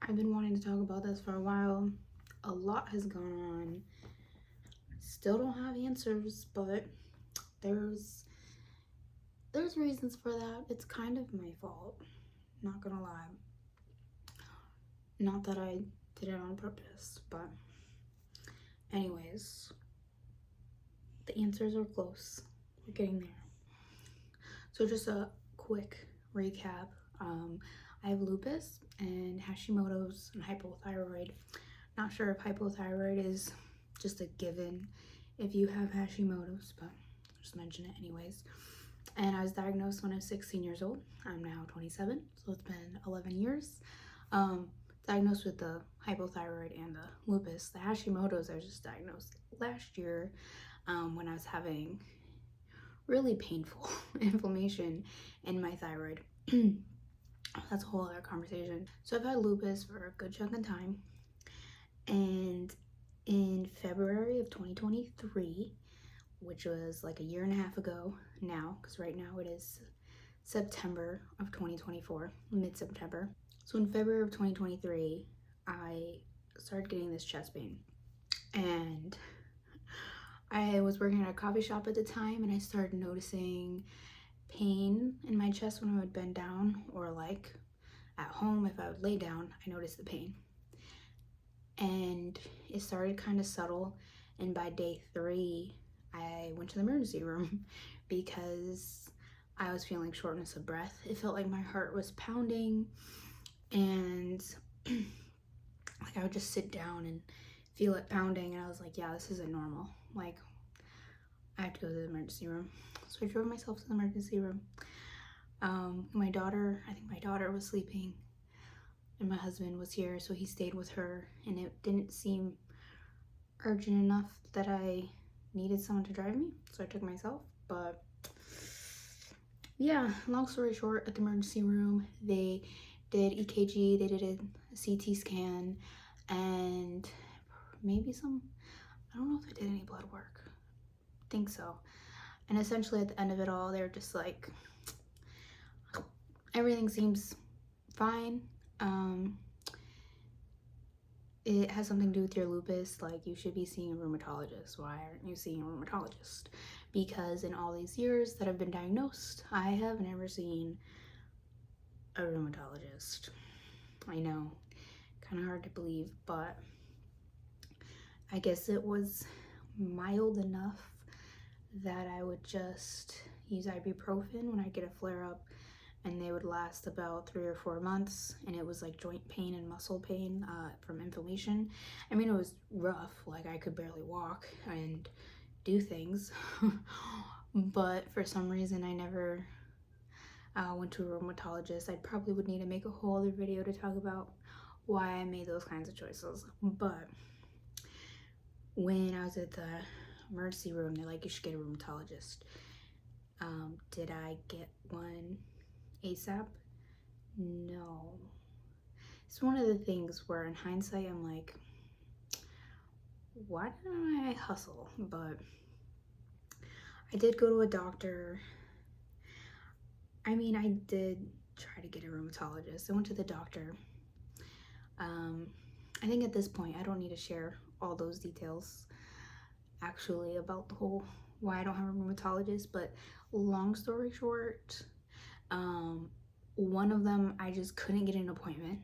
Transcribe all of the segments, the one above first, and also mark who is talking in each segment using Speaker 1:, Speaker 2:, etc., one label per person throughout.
Speaker 1: I've been wanting to talk about this for a while. A lot has gone on. Still don't have answers, but there's there's reasons for that. It's kind of my fault. Not gonna lie. Not that I did it on purpose, but anyways, the answers are close. We're getting there. So just a quick recap. I have lupus and Hashimoto's and hypothyroid. Not sure if hypothyroid is just a given if you have Hashimoto's, but I'll just mention it anyways. And I was diagnosed when I was 16 years old. I'm now 27, so it's been 11 years. Diagnosed with the hypothyroid and the lupus. The Hashimoto's I was just diagnosed last year when I was having really painful inflammation in my thyroid. That's a whole other conversation. So I've had lupus for a good chunk of time, and in February of 2023, which was like a year and a half ago now, because right now it is September of 2024, mid-September. So in February of 2023, I started getting this chest pain, and I was working at a coffee shop at the time, and I started noticing pain in my chest when I would bend down, or like at home if I would lay down, I noticed the pain. And it started kind of subtle, and by day 3 I went to the emergency room because I was feeling shortness of breath. It felt like my heart was pounding, and like I would just sit down and feel it pounding, and I was like, yeah, this isn't normal. Like, I have to go to the emergency room. So I drove myself to the emergency room. I think my daughter was sleeping, and my husband was here, so he stayed with her, and it didn't seem urgent enough that I needed someone to drive me, so I took myself. But yeah, long story short, at the emergency room, they did EKG, they did a CT scan, and maybe I don't know if they did any blood work. I think so. And essentially at the end of it all, they're just like, everything seems fine. It has something to do with your lupus. Like, you should be seeing a rheumatologist. Why aren't you seeing a rheumatologist? Because in all these years that I've been diagnosed, I have never seen a rheumatologist. I know, kind of hard to believe, but I guess it was mild enough that I would just use ibuprofen when I get a flare-up, and they would last about 3 or 4 months, and it was like joint pain and muscle pain from inflammation. I mean, it was rough. Like, I could barely walk and do things, but for some reason I never went to a rheumatologist. I probably would need to make a whole other video to talk about why I made those kinds of choices. But when I was at the emergency room, they're like, you should get a rheumatologist. Did I get one ASAP? No. It's one of the things where in hindsight I'm like, why didn't I hustle? But I did go to a doctor. I mean, I did try to get a rheumatologist. I went to the doctor. I think at this point I don't need to share all those details actually about the whole why I don't have a rheumatologist, but long story short, one of them, I just couldn't get an appointment.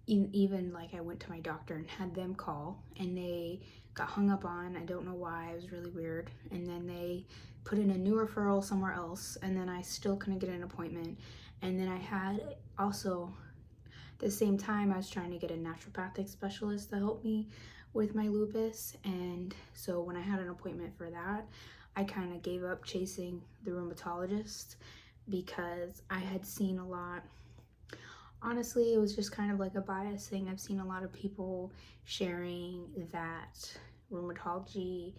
Speaker 1: Even like, I went to my doctor and had them call, and they got hung up on. I don't know why. It was really weird. And then they put in a new referral somewhere else, and then I still couldn't get an appointment. And then I had also, the same time, I was trying to get a naturopathic specialist to help me with my lupus. And so when I had an appointment for that, I kind of gave up chasing the rheumatologist because I had seen a lot. Honestly, it was just kind of like a bias thing. I've seen a lot of people sharing that rheumatology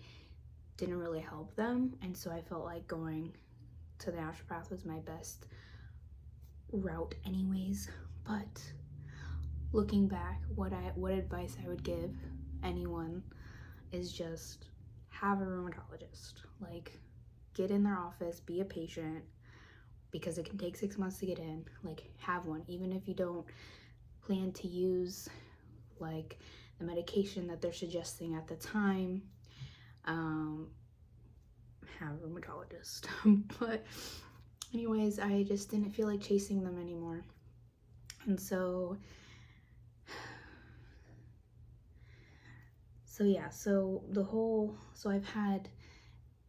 Speaker 1: didn't really help them, and so I felt like going to the naturopath was my best route anyways. But looking back, what advice I would give anyone is just have a rheumatologist. Like, get in their office, be a patient, because it can take 6 months to get in. Like, have one. Even if you don't plan to use like the medication that they're suggesting at the time. Have a rheumatologist. But anyways, I just didn't feel like chasing them anymore. And so yeah, so I've had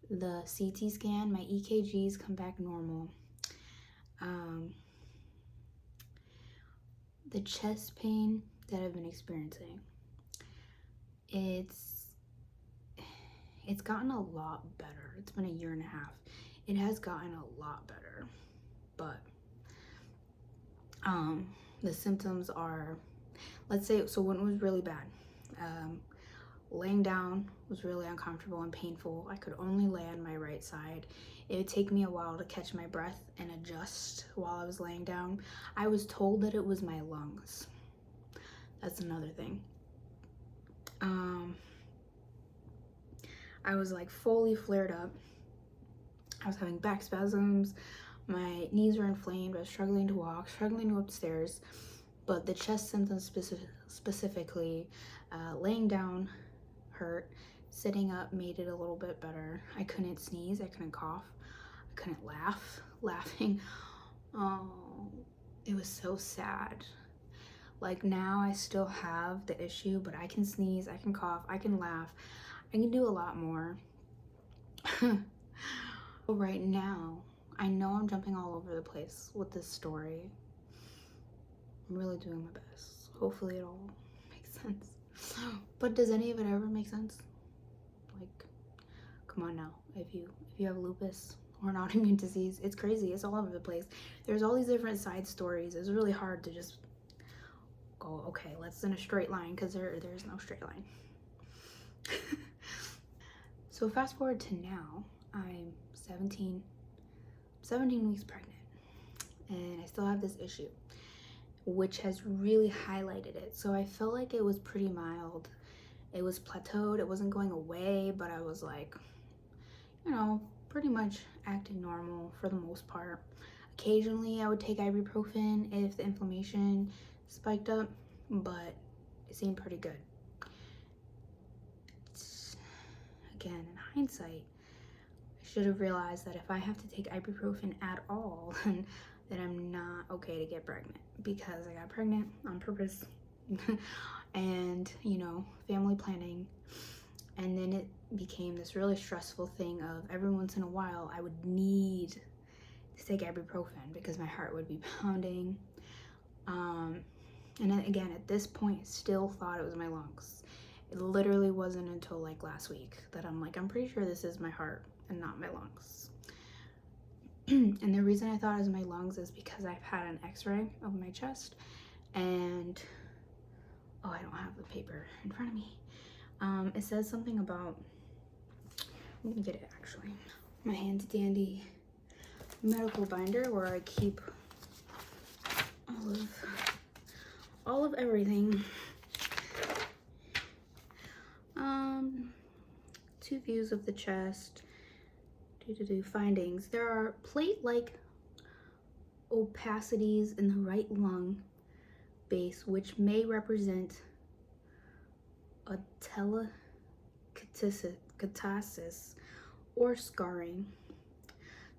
Speaker 1: the CT scan, my EKGs come back normal. The chest pain that I've been experiencing, it's gotten a lot better. It's been a year and a half. It has gotten a lot better, but the symptoms are, let's say, so when it was really bad, laying down was really uncomfortable and painful. I could only lay on my right side. It would take me a while to catch my breath and adjust while I was laying down. I was told that it was my lungs. That's another thing. I was like fully flared up. I was having back spasms. My knees were inflamed. I was struggling to walk, struggling to go upstairs. But the chest symptoms specifically, laying down hurt. Sitting up made it a little bit better. I couldn't sneeze. I couldn't cough. I couldn't laugh. Laughing. Oh, it was so sad. Like now I still have the issue, but I can sneeze. I can cough. I can laugh. I can do a lot more. Right now, I know I'm jumping all over the place with this story. I'm really doing my best. Hopefully it all makes sense. But does any of it ever make sense? Like, come on now. If you have lupus or an autoimmune disease, it's crazy. It's all over the place. There's all these different side stories. It's really hard to just go, okay, let's in a straight line, because there's no straight line. So fast forward to now, I'm 17 weeks pregnant, and I still have this issue, which has really highlighted it. So I felt like it was pretty mild. It was plateaued. It wasn't going away, but I was like, pretty much acting normal for the most part. Occasionally I would take ibuprofen if the inflammation spiked up, but it seemed pretty good. Again, in hindsight, I should have realized that if I have to take ibuprofen at all, then I'm not okay to get pregnant, because I got pregnant on purpose. And family planning, and then it became this really stressful thing of every once in a while I would need to take ibuprofen because my heart would be pounding. And then again, at this point, I still thought it was my lungs. It literally wasn't until like last week that I'm pretty sure this is my heart and not my lungs. And the reason I thought it was my lungs is because I've had an x-ray of my chest, and I don't have the paper in front of me. It says something about, I'm gonna get it actually, my handy dandy medical binder where I keep all of everything. 2 views of the chest. Findings. There are plate-like opacities in the right lung base, which may represent a telangiectasis or scarring.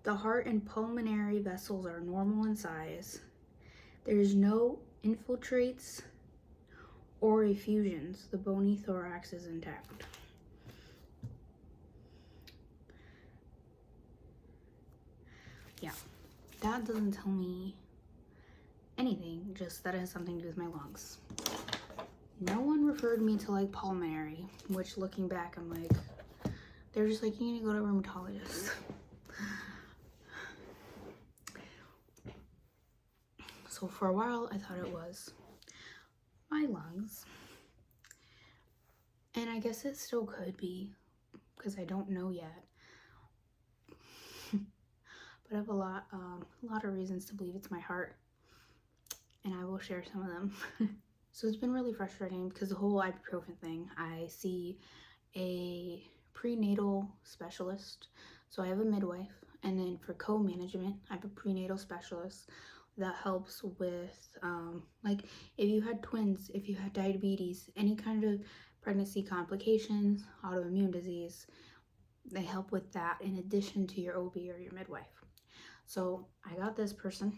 Speaker 1: The heart and pulmonary vessels are normal in size. There is no infiltrates or effusions. The bony thorax is intact. Yeah, that doesn't tell me anything, just that it has something to do with my lungs. No one referred me to like pulmonary, which looking back, I'm like, they're just like, you need to go to a rheumatologist. So for a while, I thought it was my lungs. And I guess it still could be, because I don't know yet. But I have a lot of reasons to believe it's my heart, and I will share some of them. So it's been really frustrating because the whole ibuprofen thing, I see a prenatal specialist. So I have a midwife, and then for co-management, I have a prenatal specialist. that helps with, like, if you had twins, if you had diabetes, any kind of pregnancy complications, autoimmune disease, they help with that in addition to your OB or your midwife. So I got this person,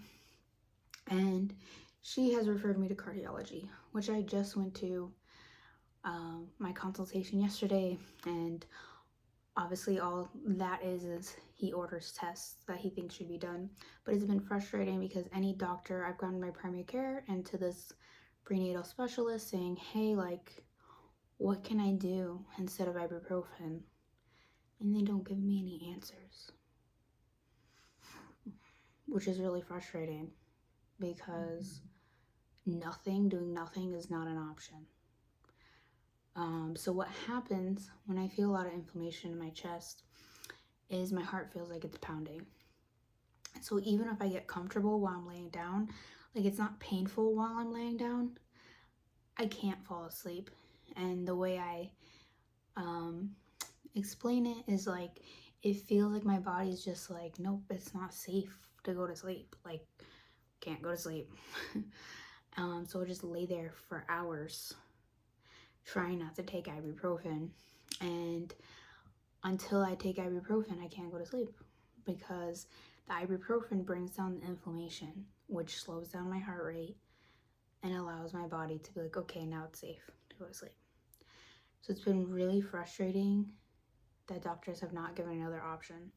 Speaker 1: and she has referred me to cardiology, which I just went to my consultation yesterday, and obviously all that is he orders tests that he thinks should be done. But it's been frustrating because any doctor, I've gone to my primary care and to this prenatal specialist saying, hey, like, what can I do instead of ibuprofen? And they don't give me any answers, which is really frustrating because doing nothing is not an option. So what happens when I feel a lot of inflammation in my chest is my heart feels like it's pounding. So even if I get comfortable while I'm laying down, like it's not painful while I'm laying down, I can't fall asleep. And the way I explain it is like, it feels like my body's just like, nope, it's not safe to go to sleep. Like, can't go to sleep. So I just lay there for hours trying not to take ibuprofen. And until I take ibuprofen, I can't go to sleep because the ibuprofen brings down the inflammation, which slows down my heart rate and allows my body to be like, okay, now it's safe to go to sleep. So it's been really frustrating that doctors have not given another option.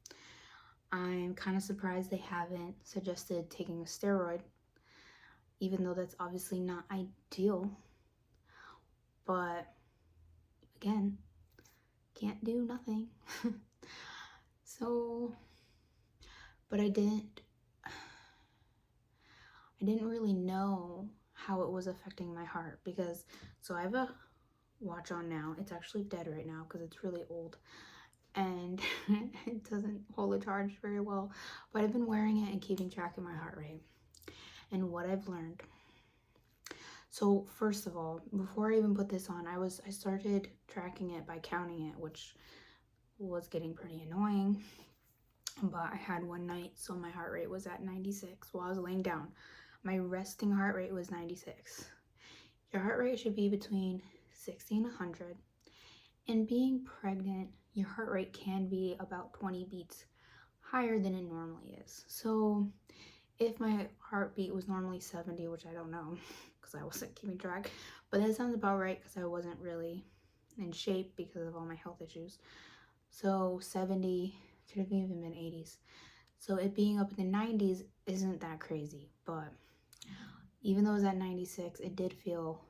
Speaker 1: I'm kind of surprised they haven't suggested taking a steroid, even though that's obviously not ideal. But again, can't do nothing. So, but I didn't really know how it was affecting my heart because, so I have a watch on now. It's actually dead right now because it's really old and it doesn't hold a charge very well, but I've been wearing it and keeping track of my heart rate and what I've learned. So first of all, before I even put this on, I started tracking it by counting it, which was getting pretty annoying. But I had one night, so my heart rate was at 96 while I was laying down. My resting heart rate was 96. Your heart rate should be between 60 and 100. And being pregnant, your heart rate can be about 20 beats higher than it normally is. So if my heartbeat was normally 70, which I don't know because I wasn't keeping track, but that sounds about right because I wasn't really in shape because of all my health issues. So 70, could have even been 80s. So it being up in the 90s isn't that crazy, but even though it was at 96, it did feel,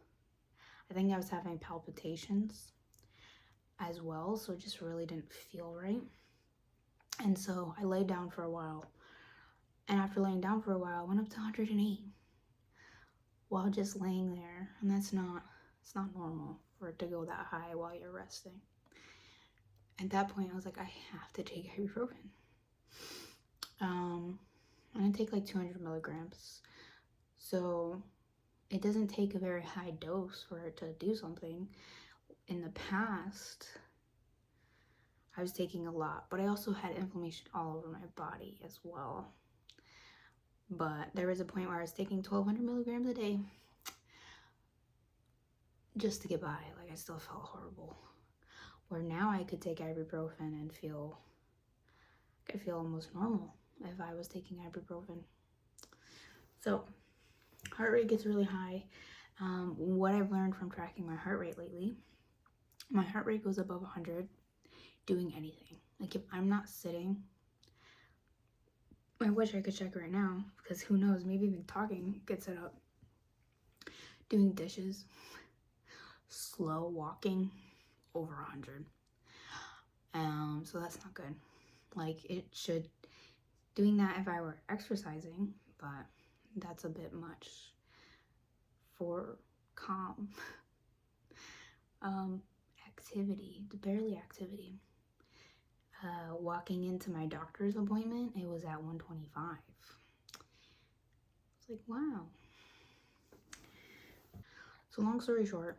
Speaker 1: I think I was having palpitations as well, so it just really didn't feel right. And so I laid down for a while, and after laying down for a while, I went up to 108 while just laying there, and it's not normal for it to go that high while you're resting. At that point, I was like, I have to take ibuprofen. I'm gonna take like 200 milligrams. So it doesn't take a very high dose for it to do something. In the past, I was taking a lot, but I also had inflammation all over my body as well. But there was a point where I was taking 1,200 milligrams a day just to get by. Like, I still felt horrible. Where now I could take ibuprofen and I feel almost normal if I was taking ibuprofen. So heart rate gets really high. What I've learned from tracking my heart rate lately, my heart rate goes above 100 doing anything. Like if I'm not sitting, I wish I could check right now because who knows, maybe even talking gets it up. Doing dishes, slow walking, over 100. So that's not good. Like it should, doing that if I were exercising, but that's a bit much for calm activity, barely activity. Walking into my doctor's appointment, it was at 125. It's like, wow. So long story short,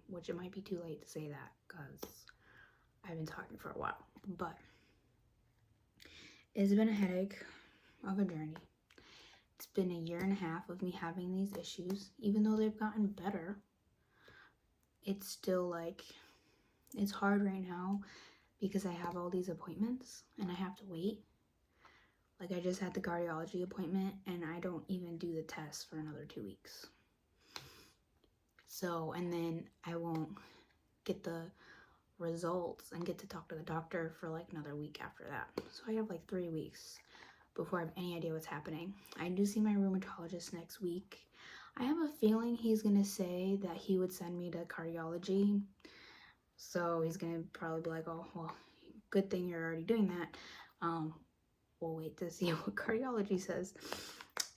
Speaker 1: which it might be too late to say that because I've been talking for a while, but it's been a headache of a journey. It's been a year and a half of me having these issues. Even though they've gotten better, it's still like, it's hard right now because I have all these appointments and I have to wait. Like, I just had the cardiology appointment and I don't even do the test for another 2 weeks. So, and then I won't get the results and get to talk to the doctor for like another week after that. So I have like 3 weeks before I have any idea what's happening. I do see my rheumatologist next week. I have a feeling he's gonna say that he would send me to cardiology. So he's gonna probably be like, oh, well, good thing you're already doing that. We'll wait to see what cardiology says.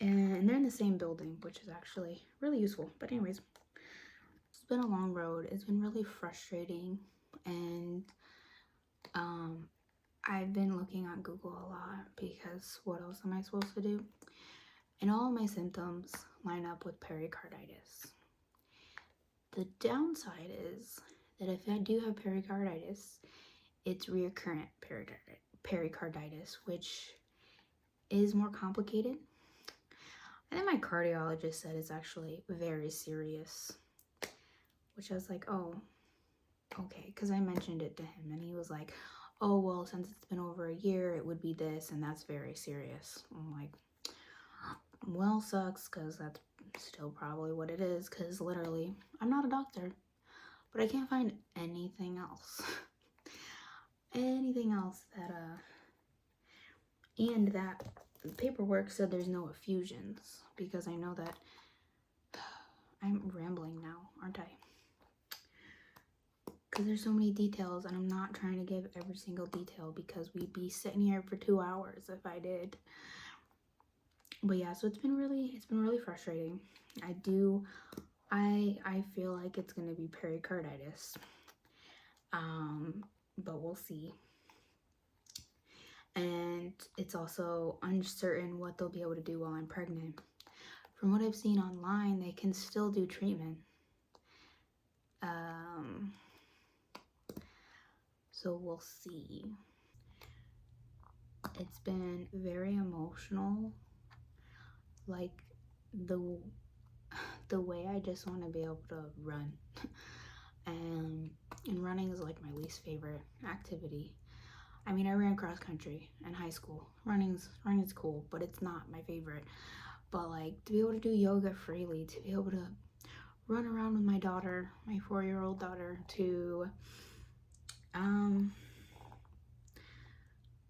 Speaker 1: And they're in the same building, which is actually really useful. But anyways, it's been a long road. It's been really frustrating. And I've been looking on Google a lot because what else am I supposed to do? And all of my symptoms line up with pericarditis. The downside is that if I do have pericarditis, it's recurrent pericarditis, which is more complicated. I think my cardiologist said it's actually very serious, which I was like, oh, okay, because I mentioned it to him and he was like, oh, well, since it's been over a year, it would be this, and that's very serious. I'm like, well, sucks, because that's still probably what it is, because literally, I'm not a doctor, but I can't find anything else. Anything else that, and that the paperwork said there's no effusions, because I know that, I'm rambling now, aren't I? Because there's so many details and I'm not trying to give every single detail because we'd be sitting here for 2 hours if I did. But yeah, so it's been really frustrating. I feel like it's gonna be pericarditis. But we'll see. And it's also uncertain what they'll be able to do while I'm pregnant. From what I've seen online, they can still do treatment. So we'll see. It's been very emotional. Like the way I just want to be able to run. And running is like my least favorite activity. I mean, I ran cross country in high school. Running's cool, but it's not my favorite. But like to be able to do yoga freely, to be able to run around with my daughter, my 4-year-old daughter, to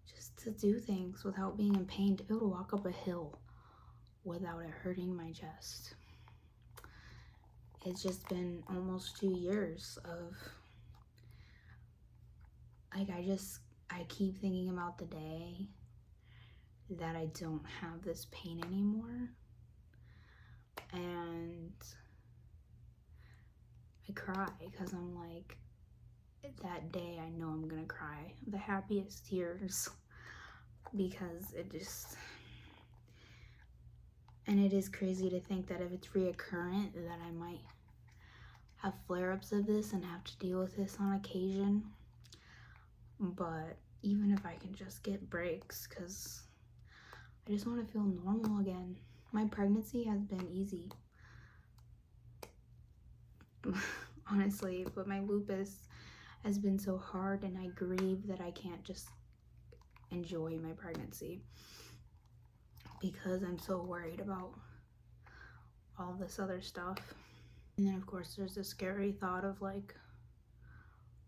Speaker 1: just to do things without being in pain, to be able to walk up a hill without it hurting my chest. It's just been almost 2 years of like I keep thinking about the day that I don't have this pain anymore, and I cry because I'm like, that day I know I'm gonna cry the happiest tears because it just, and it is crazy to think that if it's reoccurrent that I might have flare-ups of this and have to deal with this on occasion. But even if I can just get breaks, because I just want to feel normal again. My pregnancy has been easy, honestly, but my lupus has been so hard, and I grieve that I can't just enjoy my pregnancy because I'm so worried about all this other stuff. And then of course there's the scary thought of like,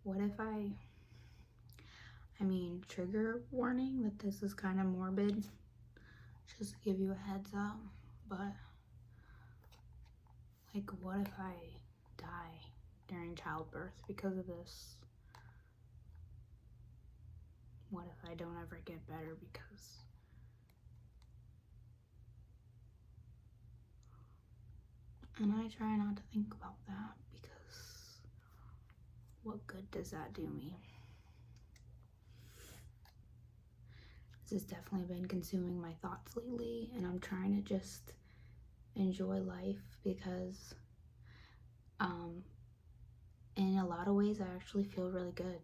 Speaker 1: what if I mean, trigger warning that this is kind of morbid, just to give you a heads up, but like, what if I die during childbirth because of this? What if I don't ever get better because? And I try not to think about that because what good does that do me? This has definitely been consuming my thoughts lately, and I'm trying to just enjoy life because in a lot of ways I actually feel really good.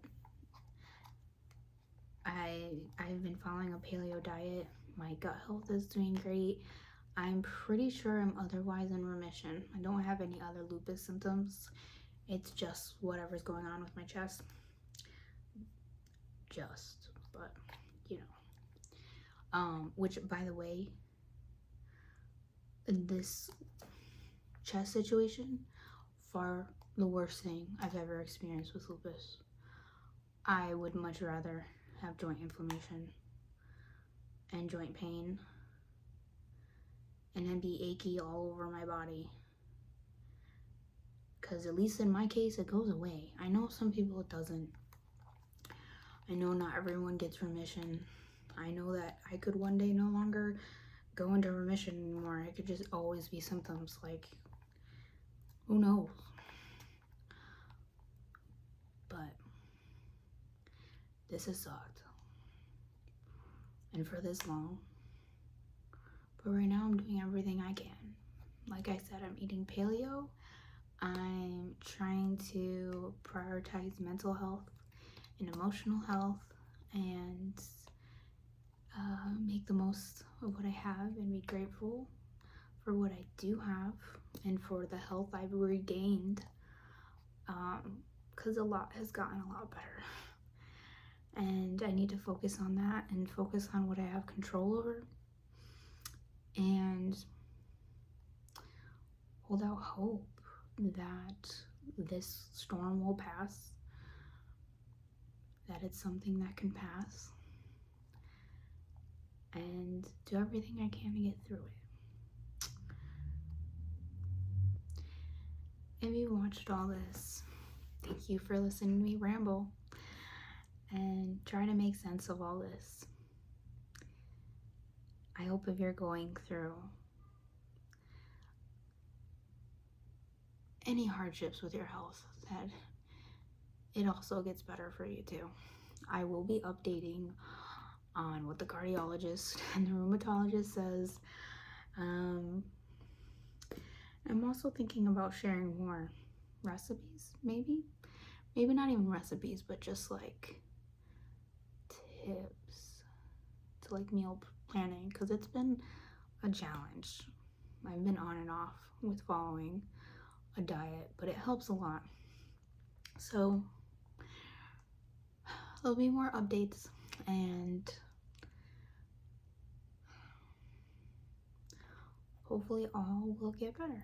Speaker 1: I've been following a paleo diet. My gut health is doing great. I'm pretty sure I'm otherwise in remission. I don't have any other lupus symptoms. It's just whatever's going on with my chest. But you know. Which, by the way, this chest situation, far the worst thing I've ever experienced with lupus. I would much rather have joint inflammation and joint pain and then be achy all over my body. Because at least in my case, it goes away. I know some people it doesn't. I know not everyone gets remission. I know that I could one day no longer go into remission anymore. It could just always be symptoms. Like, who knows? But this has sucked. And for this long. But right now I'm doing everything I can. Like I said, I'm eating paleo. I'm trying to prioritize mental health and emotional health and make the most of what I have and be grateful for what I do have and for the health I've regained, because a lot has gotten a lot better. And I need to focus on that and focus on what I have control over and hold out hope that this storm will pass, that it's something that can pass, and do everything I can to get through it. If you watched all this, thank you for listening to me ramble and try to make sense of all this. I hope if you're going through any hardships with your health, that it also gets better for you too. I will be updating on what the cardiologist and the rheumatologist says. I'm also thinking about sharing more recipes, maybe not even recipes, but just like tips to like meal planning, because it's been a challenge. I've been on and off with following a diet, but it helps a lot. So there'll be more updates, and hopefully all will get better.